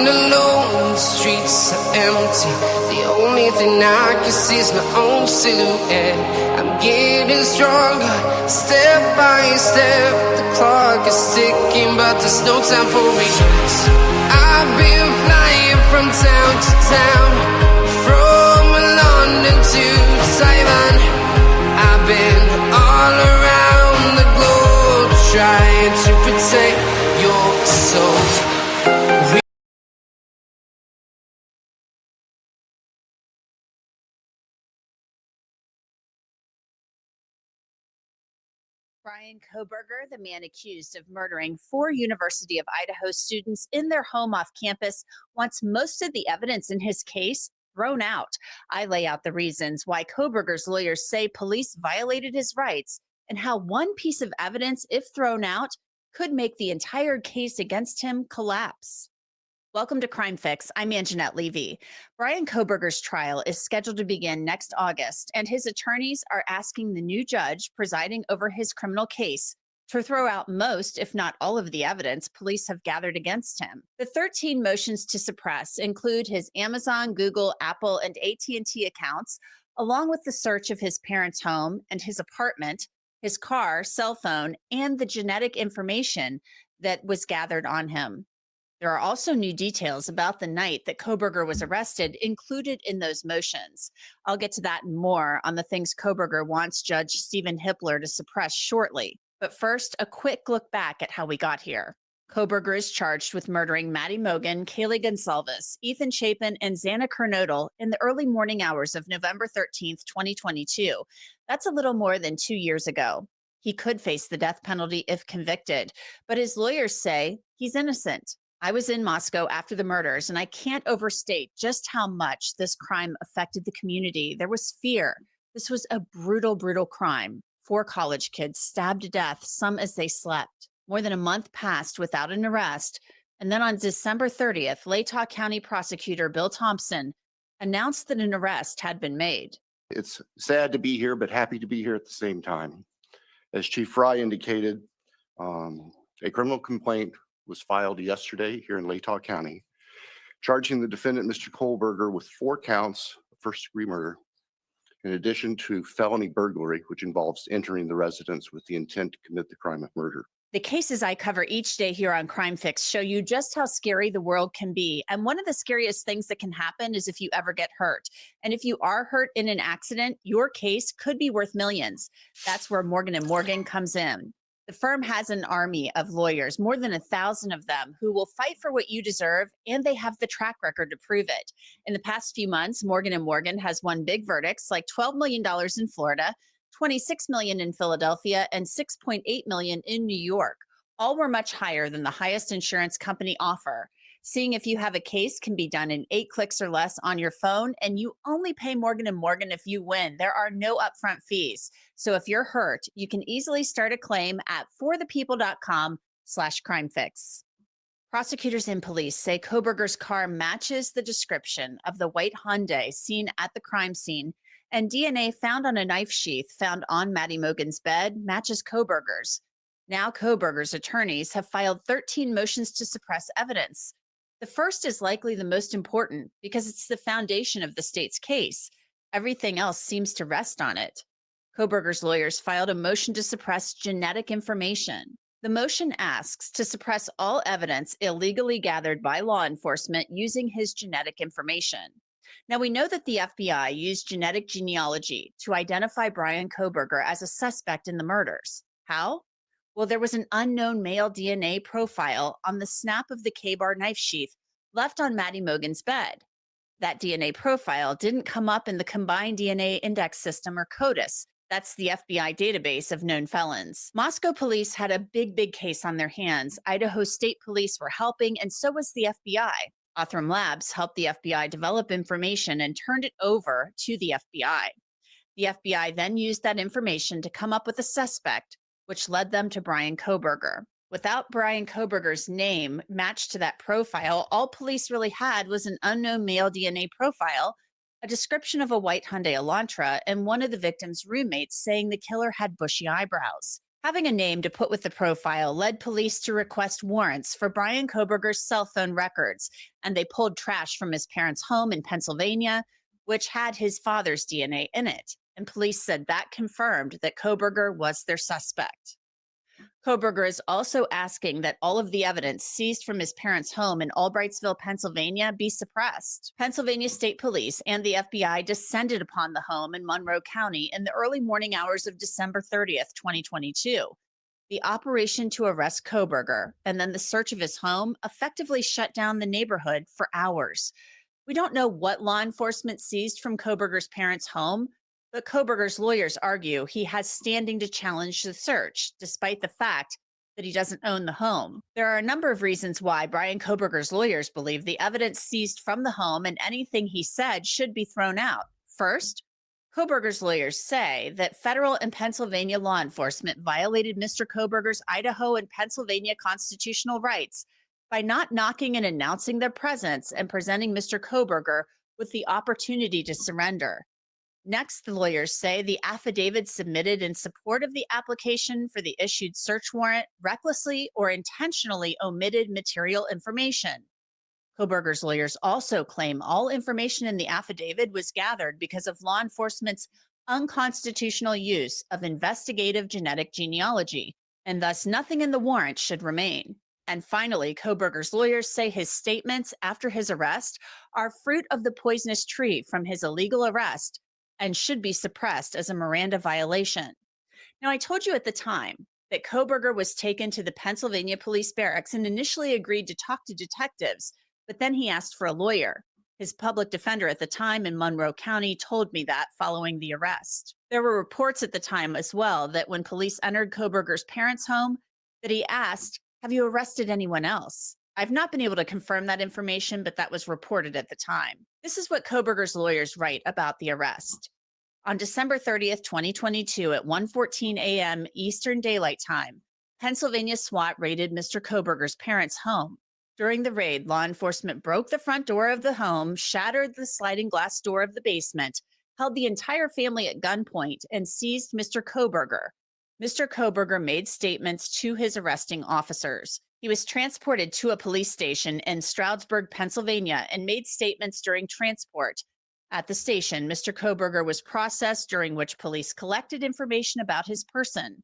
alone, the streets are empty. The only thing I can see is my own silhouette. I'm getting stronger, step by step. The clock is ticking, but there's no time for regrets. I've been flying from town to town, from London to Taiwan. I've been all around the globe, trying to protect your soul. Bryan Kohberger, the man accused of murdering 4 University of Idaho students in their home off campus, wants most of the evidence in his case thrown out. I lay out the reasons why Kohberger's lawyers say police violated his rights and how one piece of evidence, if thrown out, could make the entire case against him collapse. Welcome to Crime Fix. I'm Anjanette Levy. Bryan Kohberger's trial is scheduled to begin next August, and his attorneys are asking the new judge presiding over his criminal case to throw out most, if not all, of the evidence police have gathered against him. The 13 motions to suppress include his Amazon, Google, Apple, and AT&T accounts, along with the search of his parents' home and his apartment, his car, cell phone, and the genetic information that was gathered on him. There are also new details about the night that Kohberger was arrested included in those motions. I'll get to that and more on the things Kohberger wants Judge Stephen Hippler to suppress shortly. But first, a quick look back at how we got here. Kohberger is charged with murdering Maddie Mogen, Kaylee Gonsalves, Ethan Chapin, and Xana Kernodle in the early morning hours of November 13th, 2022. That's a little more than 2 years ago. He could face the death penalty if convicted, but his lawyers say he's innocent. I was in Moscow after the murders, and I can't overstate just how much this crime affected the community. There was fear. This was a brutal, brutal crime. 4 college kids stabbed to death, some as they slept. More than a month passed without an arrest, and then on December 30th, Latah County Prosecutor Bill Thompson announced that an arrest had been made. It's sad to be here, but happy to be here at the same time. As Chief Fry indicated, a criminal complaint was filed yesterday here in Latah County, charging the defendant, Mr. Kohberger, with 4 counts of first-degree murder, in addition to felony burglary, which involves entering the residence with the intent to commit the crime of murder. The cases I cover each day here on Crime Fix show you just how scary the world can be. And one of the scariest things that can happen is if you ever get hurt. And if you are hurt in an accident, your case could be worth millions. That's where Morgan & Morgan comes in. The firm has an army of lawyers, more than 1,000 of them, who will fight for what you deserve, and they have the track record to prove it. In the past few months, Morgan & Morgan has won big verdicts like $12 million in Florida, $26 million in Philadelphia, and $6.8 million in New York. All were much higher than the highest insurance company offer. Seeing if you have a case can be done in 8 clicks or less on your phone, and you only pay Morgan & Morgan if you win. There are no upfront fees. So if you're hurt, you can easily start a claim at forthepeople.com/crimefix. Prosecutors and police say Kohberger's car matches the description of the white Hyundai seen at the crime scene, and DNA found on a knife sheath found on Maddie Mogen's bed matches Kohberger's. Now Kohberger's attorneys have filed 13 motions to suppress evidence. The first is likely the most important because it's the foundation of the state's case. Everything else seems to rest on it. Kohberger's lawyers filed a motion to suppress genetic information. The motion asks to suppress all evidence illegally gathered by law enforcement using his genetic information. Now, we know that the FBI used genetic genealogy to identify Bryan Kohberger as a suspect in the murders. How? Well, there was an unknown male DNA profile on the snap of the K-bar knife sheath left on Maddie Mogen's bed. That DNA profile didn't come up in the Combined DNA Index System, or CODIS. That's the FBI database of known felons. Moscow police had a big case on their hands. Idaho State Police were helping, and so was the FBI. Othram Labs helped the FBI develop information and turned it over to the FBI. The FBI then used that information to come up with a suspect, which led them to Bryan Kohberger. Without Bryan Kohberger's name matched to that profile, all police really had was an unknown male DNA profile, a description of a white Hyundai Elantra, and one of the victim's roommates saying the killer had bushy eyebrows. Having a name to put with the profile led police to request warrants for Brian Koberger's cell phone records, and they pulled trash from his parents' home in Pennsylvania, which had his father's DNA in it. And police said that confirmed that Koberger was their suspect. Koberger is also asking that all of the evidence seized from his parents' home in Albrightsville, Pennsylvania, be suppressed. Pennsylvania State Police and the FBI descended upon the home in Monroe County in the early morning hours of December 30th, 2022. The operation to arrest Koberger and then the search of his home effectively shut down the neighborhood for hours. We don't know what law enforcement seized from Koberger's parents' home, but Koberger's lawyers argue he has standing to challenge the search, despite the fact that he doesn't own the home. There are a number of reasons why Brian Koberger's lawyers believe the evidence seized from the home and anything he said should be thrown out. First, Koberger's lawyers say that federal and Pennsylvania law enforcement violated Mr. Koberger's Idaho and Pennsylvania constitutional rights by not knocking and announcing their presence and presenting Mr. Koberger with the opportunity to surrender. Next, the lawyers say the affidavit submitted in support of the application for the issued search warrant recklessly or intentionally omitted material information. Koberger's lawyers also claim all information in the affidavit was gathered because of law enforcement's unconstitutional use of investigative genetic genealogy, and thus nothing in the warrant should remain. And finally, Koberger's lawyers say his statements after his arrest are fruit of the poisonous tree from his illegal arrest and should be suppressed as a Miranda violation. Now, I told you at the time that Koberger was taken to the Pennsylvania police barracks and initially agreed to talk to detectives, but then he asked for a lawyer. His public defender at the time in Monroe County told me that following the arrest. There were reports at the time as well that when police entered Koberger's parents' home, that he asked, "Have you arrested anyone else?" I've not been able to confirm that information, but that was reported at the time. This is what Koberger's lawyers write about the arrest. On December 30th, 2022 at 1:14 a.m. Eastern Daylight Time, Pennsylvania SWAT raided Mr. Koberger's parents' home. During the raid, law enforcement broke the front door of the home, shattered the sliding glass door of the basement, held the entire family at gunpoint, and seized Mr. Koberger. Mr. Koberger made statements to his arresting officers. He was transported to a police station in Stroudsburg, Pennsylvania, and made statements during transport. At the station, Mr. Koberger was processed, during which police collected information about his person.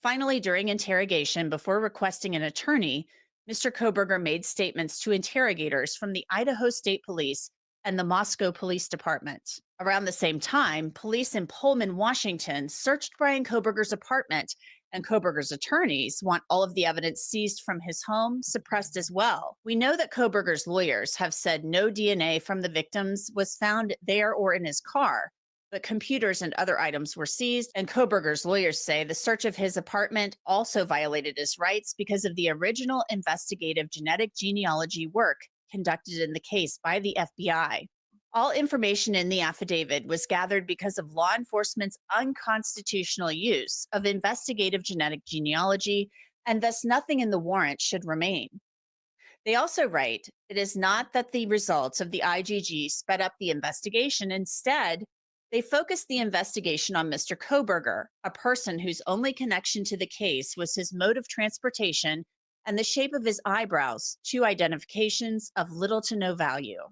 Finally, during interrogation, before requesting an attorney, Mr. Koberger made statements to interrogators from the Idaho State Police and the Moscow Police Department. Around the same time, police in Pullman, Washington, searched Brian Koberger's apartment, and Koberger's attorneys want all of the evidence seized from his home suppressed as well. We know that Koberger's lawyers have said no DNA from the victims was found there or in his car, but computers and other items were seized, and Koberger's lawyers say the search of his apartment also violated his rights because of the original investigative genetic genealogy work conducted in the case by the FBI. All information in the affidavit was gathered because of law enforcement's unconstitutional use of investigative genetic genealogy, and thus nothing in the warrant should remain. They also write, it is not that the results of the IGG sped up the investigation. Instead, they focused the investigation on Mr. Koberger, a person whose only connection to the case was his mode of transportation and the shape of his eyebrows, two identifications of little to no value.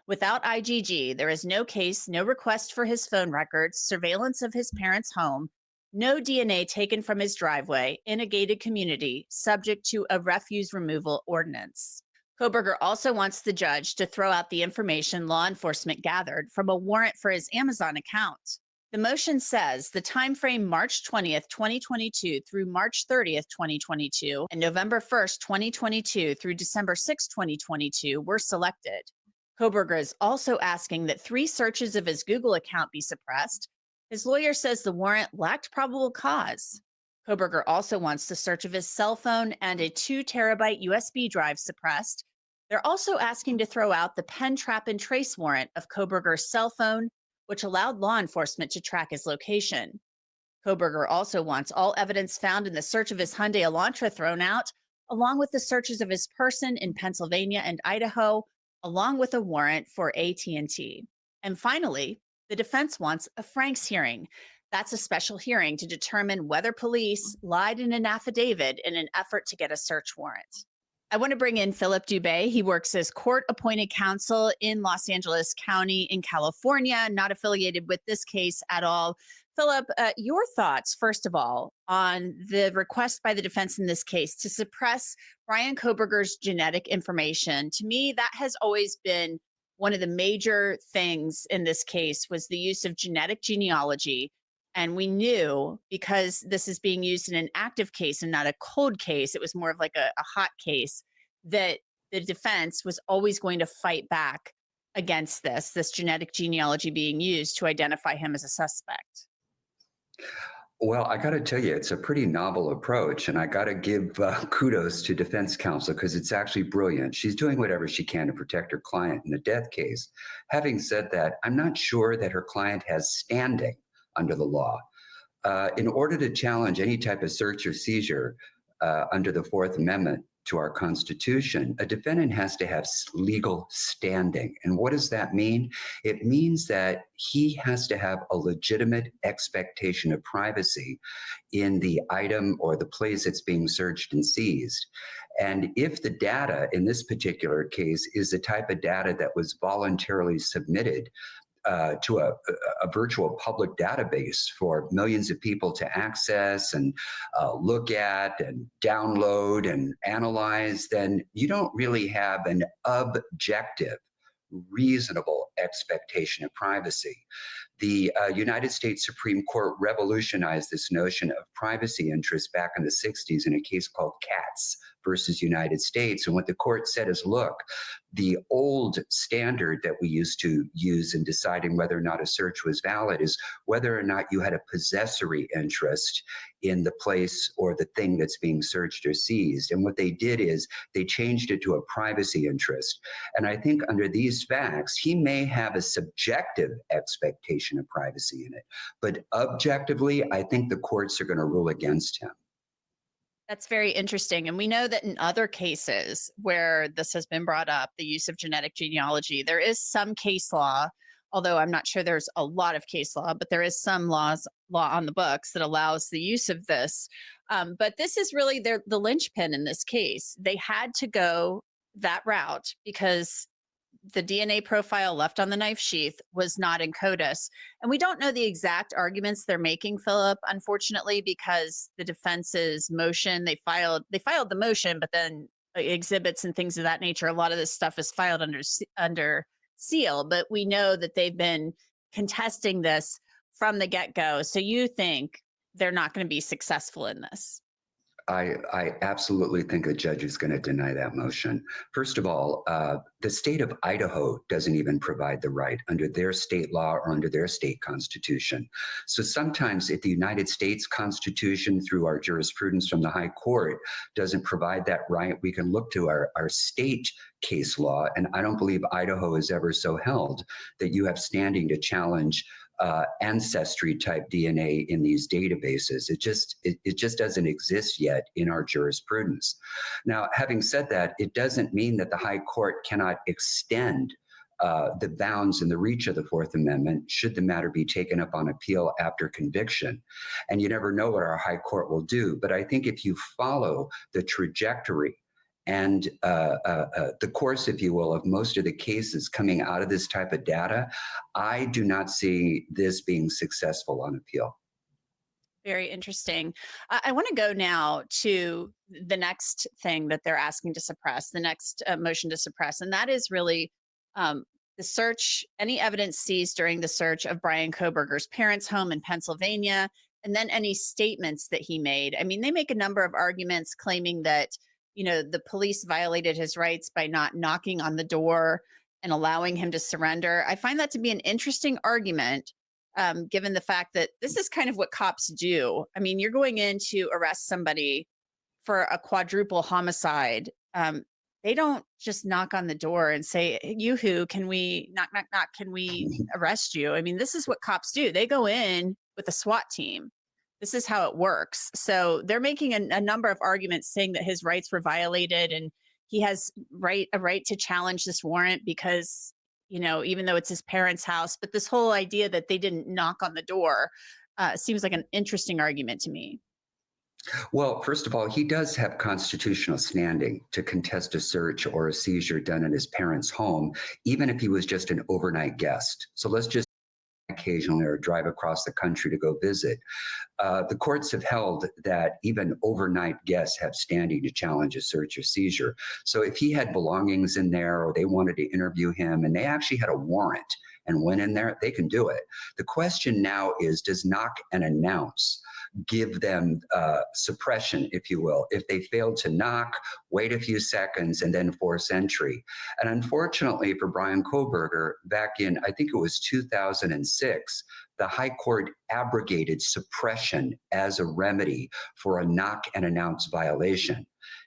Without IGG, there is no case, no request for his phone records, surveillance of his parents' home, no DNA taken from his driveway in a gated community subject to a refuse removal ordinance. Koberger also wants the judge to throw out the information law enforcement gathered from a warrant for his Amazon account. The motion says the timeframe March 20th, 2022 through March 30th, 2022, and November 1st, 2022 through December 6, 2022 were selected. Koberger is also asking that 3 searches of his Google account be suppressed. His lawyer says the warrant lacked probable cause. Koberger also wants the search of his cell phone and a 2 terabyte USB drive suppressed. They're also asking to throw out the pen, trap, and trace warrant of Koberger's cell phone, which allowed law enforcement to track his location. Koberger also wants all evidence found in the search of his Hyundai Elantra thrown out, along with the searches of his person in Pennsylvania and Idaho, along with a warrant for AT&T. And finally, the defense wants a Franks hearing. That's a special hearing to determine whether police lied in an affidavit in an effort to get a search warrant. I want to bring in Philip Dubé. He works as court appointed counsel in Los Angeles County in California, not affiliated with this case at all. Philip, your thoughts, first of all, on the request by the defense in this case to suppress Brian Koberger's genetic information. To me, that has always been one of the major things in this case was the use of genetic genealogy. And we knew because this is being used in an active case and not a cold case, it was more of like a hot case, that the defense was always going to fight back against this genetic genealogy being used to identify him as a suspect. Well, I got to tell you, it's a pretty novel approach, and I got to give kudos to defense counsel because it's actually brilliant. She's doing whatever she can to protect her client in a death case. Having said that, I'm not sure that her client has standing under the law. In order to challenge any type of search or seizure under the Fourth Amendment to our Constitution, a defendant has to have legal standing. And what does that mean? It means that he has to have a legitimate expectation of privacy in the item or the place that's being searched and seized. And if the data in this particular case is the type of data that was voluntarily submitted to a virtual public database for millions of people to access and look at and download and analyze, then you don't really have an objective, reasonable expectation of privacy. The United States Supreme Court revolutionized this notion of privacy interest back in the 60s in a case called Katz versus United States. And what the court said is, look, the old standard that we used to use in deciding whether or not a search was valid is whether or not you had a possessory interest in the place or the thing that's being searched or seized. And what they did is they changed it to a privacy interest. And I think under these facts, he may have a subjective expectation of privacy in it, but objectively, I think the courts are going to rule against him. That's very interesting. And we know that in other cases where this has been brought up, the use of genetic genealogy, there is some case law, although I'm not sure there's a lot of case law, but there is some law on the books that allows the use of this. But this is really the linchpin in this case. They had to go that route because the DNA profile left on the knife sheath was not in CODIS. And we don't know the exact arguments they're making, Philip, unfortunately, because the defense's motion, they filed the motion, but then exhibits and things of that nature, a lot of this stuff is filed under seal. But we know that they've been contesting this from the get-go. So you think they're not going to be successful in this? I absolutely think a judge is going to deny that motion. First of all, the state of Idaho doesn't even provide the right under their state law or under their state constitution. So sometimes if the United States Constitution through our jurisprudence from the High Court doesn't provide that right, we can look to our state case law. And I don't believe Idaho is ever so held that you have standing to challenge ancestry type DNA in these databases. It just doesn't exist yet in our jurisprudence. Now, having said that, it doesn't mean that the High Court cannot extend the bounds and the reach of the Fourth Amendment should the matter be taken up on appeal after conviction. And you never know what our High Court will do. But I think if you follow the trajectory and the course, if you will, of most of the cases coming out of this type of data, I do not see this being successful on appeal. Very interesting. I want to go now to the next thing that they're asking to suppress, the next motion to suppress, and that is really the search, any evidence seized during the search of Brian Koberger's parents' home in Pennsylvania, and then any statements that he made. I mean, they make a number of arguments claiming that the police violated his rights by not knocking on the door and allowing him to surrender. I find that to be an interesting argument, given the fact that this is kind of what cops do. I mean, you're going in to arrest somebody for a quadruple homicide. They don't just knock on the door and say, "Yoo-hoo, can we knock, knock, knock? Can we arrest you?" I mean, this is what cops do. They go in with a SWAT team. This is how it works. So they're making a number of arguments saying that his rights were violated and he has a right to challenge this warrant because, even though it's his parents' house, but this whole idea that they didn't knock on the door, Seems like an interesting argument to me. Well, first of all, he does have constitutional standing to contest a search or a seizure done in his parents' home, even if he was just an overnight guest. So let's just occasionally or drive across the country to go visit. The courts have held that even overnight guests have standing to challenge a search or seizure. So if he had belongings in there or they wanted to interview him and they actually had a warrant and went in there, they can do it. The question now is, does knock and announce give them suppression, if you will, if they failed to knock, wait a few seconds, and then force entry? And unfortunately for Brian Kohberger, back in, I think it was 2006, the High Court abrogated suppression as a remedy for a knock and announce violation.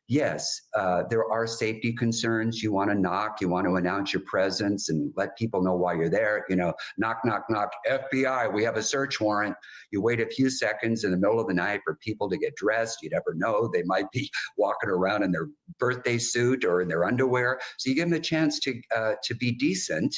Yes, there are safety concerns. You want to knock, you want to announce your presence and let people know why you're there. You know, knock, knock, knock, FBI, we have a search warrant. You wait a few seconds in the middle of the night for people to get dressed. You never know. They might be walking around in their birthday suit or in their underwear. So you give them a chance to be decent.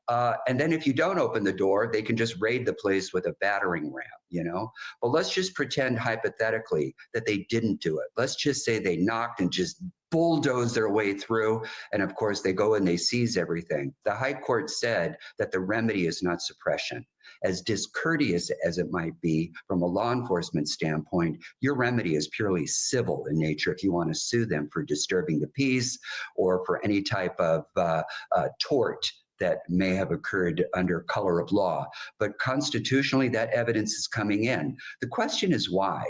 And then if you don't open the door, they can just raid the place with a battering ram, you know? But let's just pretend hypothetically that they didn't do it. Let's just say they knocked and just bulldozed their way through. And of course, they go and they seize everything. The High Court said that the remedy is not suppression. As discourteous as it might be from a law enforcement standpoint, your remedy is purely civil in nature if you want to sue them for disturbing the peace or for any type of tort that may have occurred under color of law. But constitutionally, that evidence is coming in. The question is why?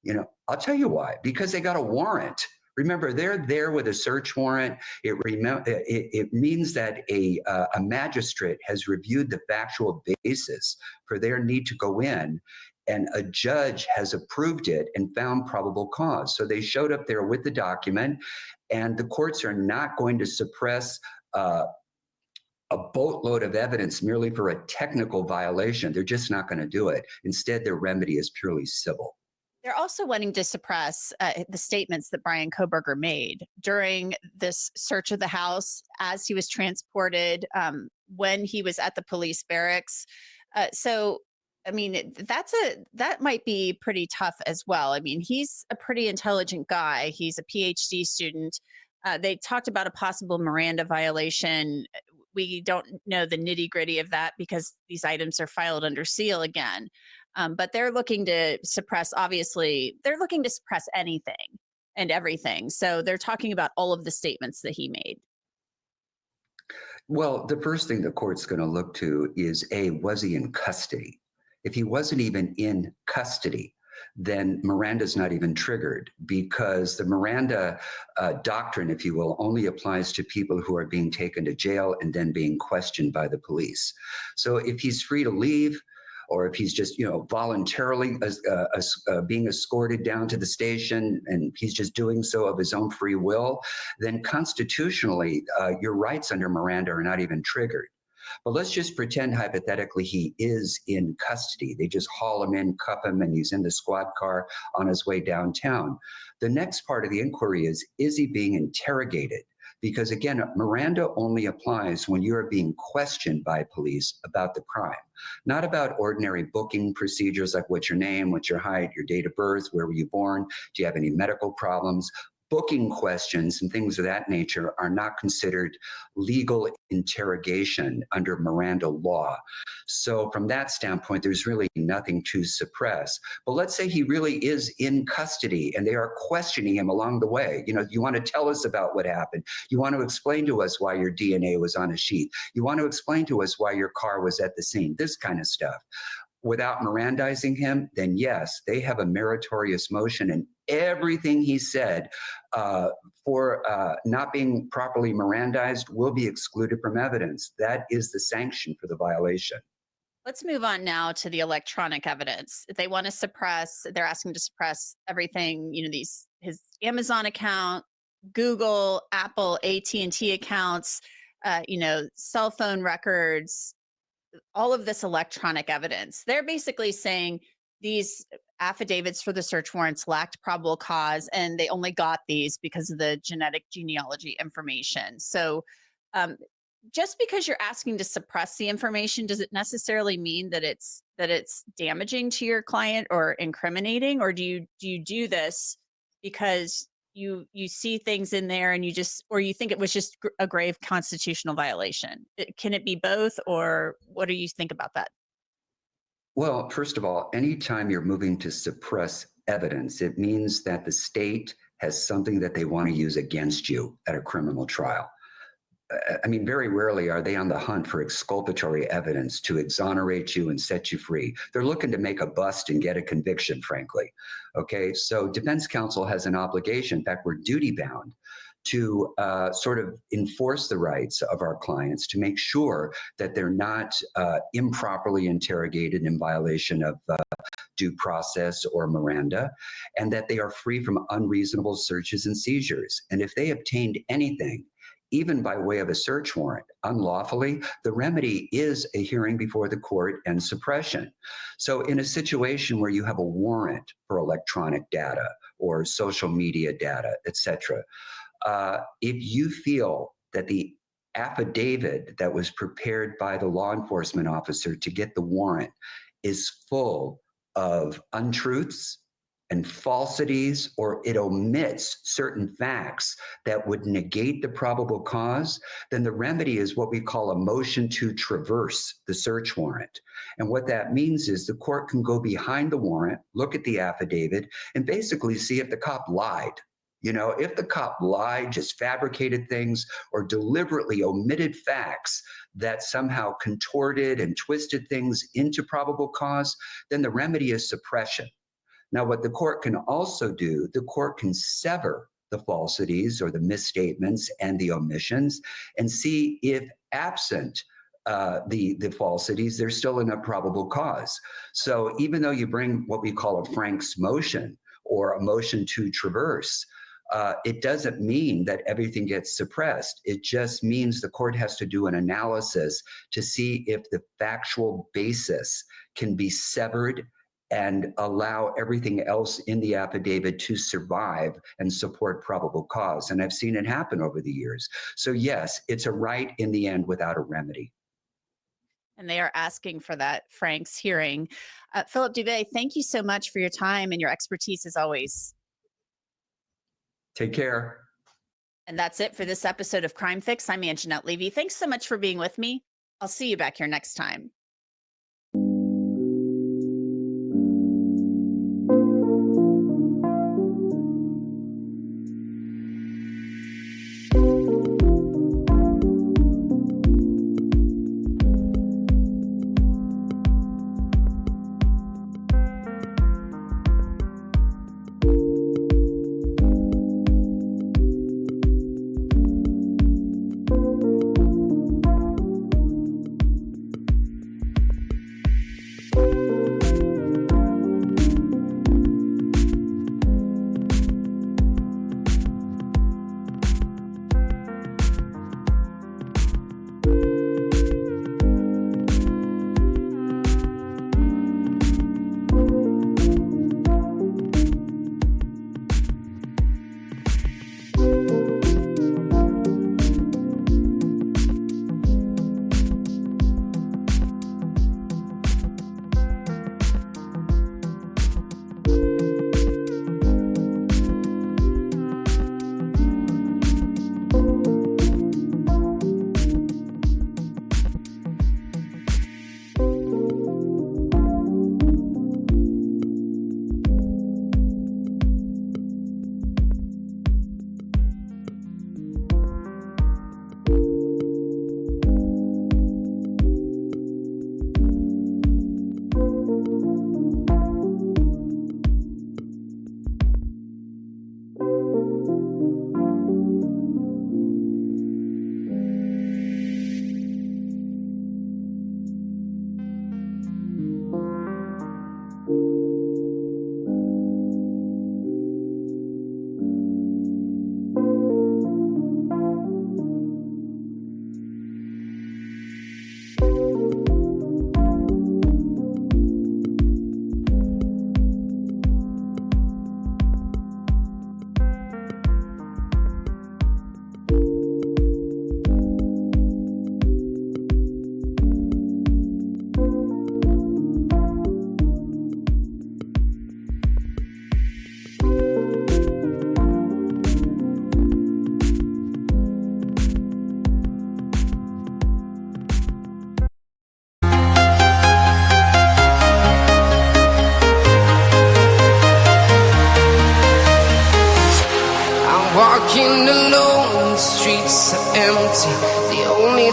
You know, I'll tell you why. Because they got a warrant. Remember, they're there with a search warrant. It means that a magistrate has reviewed the factual basis for their need to go in, and a judge has approved it and found probable cause. So they showed up there with the document, and the courts are not going to suppress a boatload of evidence merely for a technical violation. They're just not going to do it. Instead, their remedy is purely civil. They're also wanting to suppress the statements that Brian Kohberger made during this search of the house as he was transported, when he was at the police barracks. So, I mean, that might be pretty tough as well. I mean, he's a pretty intelligent guy. He's a PhD student. They talked about a possible Miranda violation. We don't know the nitty gritty of that because these items are filed under seal again. But they're looking to suppress, obviously, they're looking to suppress anything and everything. So they're talking about all of the statements that he made. Well, the first thing the court's going to look to is, A, was he in custody? If he wasn't even in custody, then Miranda's not even triggered, because the Miranda doctrine, if you will, only applies to people who are being taken to jail and then being questioned by the police. So if he's free to leave, or if he's just, you know, voluntarily being escorted down to the station and he's just doing so of his own free will, then constitutionally, your rights under Miranda are not even triggered. But let's just pretend hypothetically he is in custody. They just haul him in, cuff him, and he's in the squad car on his way downtown. The next part of the inquiry is he being interrogated? Because again, Miranda only applies when you are being questioned by police about the crime, not about ordinary booking procedures like what's your name, what's your height, your date of birth, where were you born, do you have any medical problems? Booking questions and things of that nature are not considered legal interrogation under Miranda law. So from that standpoint, there's really nothing to suppress. But let's say he really is in custody and they are questioning him along the way. You know, you want to tell us about what happened. You want to explain to us why your DNA was on a sheet. You want to explain to us why your car was at the scene, this kind of stuff. Without Mirandizing him, then yes, they have a meritorious motion, and everything he said for not being properly Mirandized will be excluded from evidence. That is the sanction for the violation. Let's move on now to the electronic evidence. They want to suppress, they're asking to suppress everything, you know, his Amazon account, Google, Apple, AT&T accounts, you know, cell phone records, all of this electronic evidence. They're basically saying these affidavits for the search warrants lacked probable cause, and they only got these because of the genetic genealogy information. So just because you're asking to suppress the information, does it necessarily mean that it's damaging to your client or incriminating, or do you do this because you see things in there and you just, or you think it was just a grave constitutional violation? Can it be both, or what do you think about that? Well, first of all, anytime you're moving to suppress evidence, it means that the state has something that they want to use against you at a criminal trial. I mean, very rarely are they on the hunt for exculpatory evidence to exonerate you and set you free. They're looking to make a bust and get a conviction, frankly. Okay, so defense counsel has an obligation, in fact, we're duty bound to sort of enforce the rights of our clients to make sure that they're not improperly interrogated in violation of due process or Miranda, and that they are free from unreasonable searches and seizures. And if they obtained anything, even by way of a search warrant, unlawfully, the remedy is a hearing before the court and suppression. So in a situation where you have a warrant for electronic data or social media data, etc., if you feel that the affidavit that was prepared by the law enforcement officer to get the warrant is full of untruths and falsities, or it omits certain facts that would negate the probable cause, then the remedy is what we call a motion to traverse the search warrant. And what that means is the court can go behind the warrant, look at the affidavit, and basically see if the cop lied. You know, if the cop lied, just fabricated things, or deliberately omitted facts that somehow contorted and twisted things into probable cause, then the remedy is suppression. Now, what the court can also do, the court can sever the falsities or the misstatements and the omissions and see if absent the falsities, there's still enough probable cause. So even though you bring what we call a Frank's motion or a motion to traverse, it doesn't mean that everything gets suppressed. It just means the court has to do an analysis to see if the factual basis can be severed and allow everything else in the affidavit to survive and support probable cause. And I've seen it happen over the years. So yes, it's a right in the end without a remedy. And they are asking for that Frank's hearing. Philip Dubé, thank you so much for your time and your expertise as always. Take care. And that's it for this episode of Crime Fix. I'm Anjanette Levy. Thanks so much for being with me. I'll see you back here next time.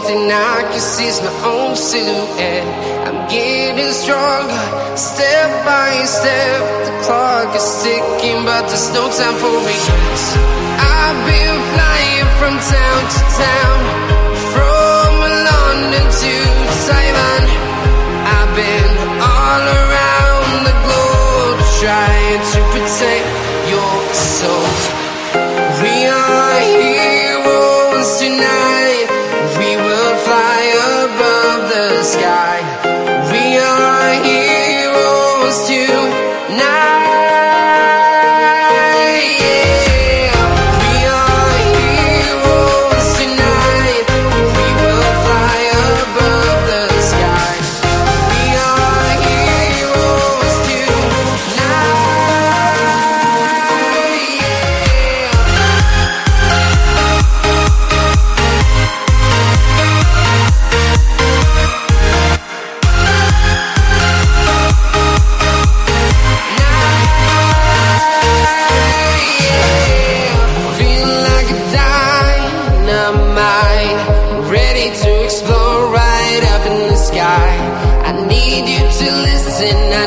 thing I can see is my own silhouette. I'm getting stronger, step by step. The clock is ticking, but there's no time for regrets. I've been flying from town to town, from London to Taiwan. I've been all around the globe, trying to protect your soul. We are heroes tonight. We will fly above the sky. We are heroes tonight. Yeah. We are heroes tonight. We will fly above the sky. We are heroes tonight. Feel like a dynamite, ready to explode right up in the sky. I need you to listen. I